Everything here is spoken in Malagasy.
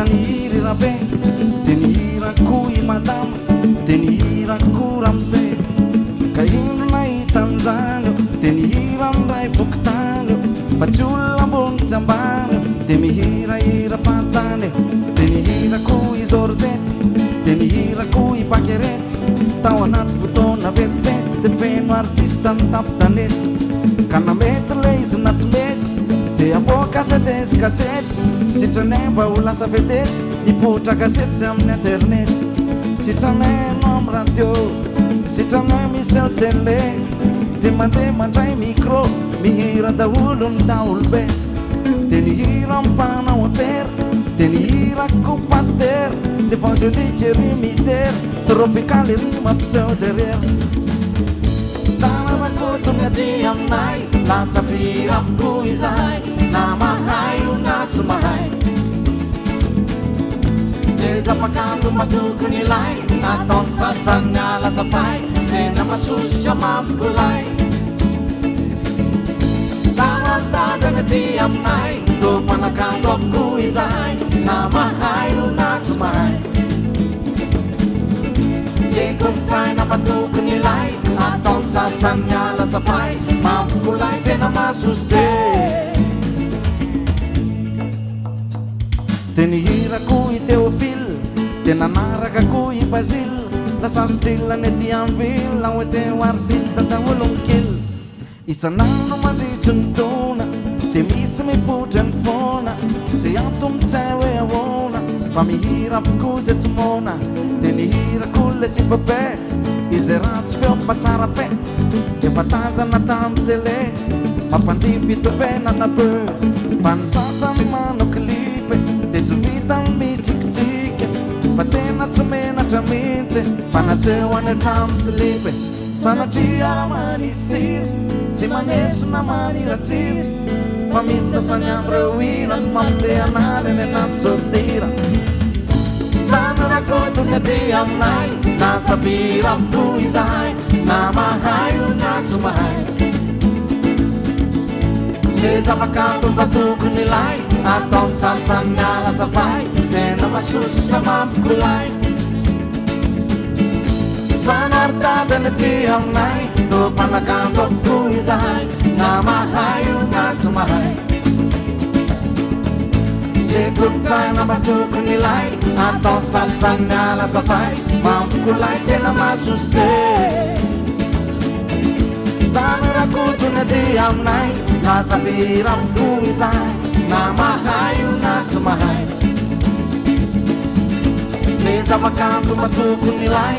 maniry rabe de nihirako I madama de nihirako ramse ka ino nahitan'izany de nihira am'ray vokitany fa tsy olona ambony tsy ambany de mihirahira fantany de nihirako I zorzety de nihirako I bakerety tao anaty fotoana vetivety de feno artista nitapo tanety ka namety le izy na tsy mety de avoaka setesy kasety sitranay mba ho lasa vedety hipotra kasety sy amin'ny internet sitranay no amy radio sitranay misy eo tele de mandeha mandray micro mihira daholo ny daolobe de nihira ampanao affaire de nihirako paster évangélique rimiter tropical rima pseu derrière sananako tonga ty aminay lasa firafoko izahay na mahay o na tsy mahay de zava-kanto matokony ilay nataony sasany miala zafay tena masositra mampikolay sanantadana ty aminay do manakanto avoko izahay na mahay o na tsy mahay Konsay na patokony ilay ataony sasany miala zafay mampikolay tena masositry de nihirako I Théophile de nanarakako I Basile lasa stylany ety am'ville la hoe teo artista daholo mikely isanandro mandritry ny taona de misy mipotra ny foana ze antomitsay hoe ahoana fa mihira avoko ze tsy mona de nihirako le sipabe izy ratsy feo mpatsara pe efa tazana tamy tele mampandifito be nanabe fa ny sasany manao klipe de tsy vita mitsikitsiky fa tena tsy menatra mihitsy fa naseho any atramo silipe sanatria manisiry sy manesona maniratsiry fa misy sasany amreo irany mandeha anarany anaty sotira sananako tonga ty aminay na sabira avoko izahay na mahay o na tsy mahay le zava-kanto mba tokony ilay ataony sasany miala zafay tena masositra mampikolay sanartadana ty aminay do mpanakanto avoko izahay na mahay o na tsy mahay le kolotsay na mba tokony ilay ataony sasany miala zafay mampikolay tena masositry sanarako tonga ty aminay na sabira avoko izahay na mahay o na tsy mahay le zava-kanto mba tokony ilay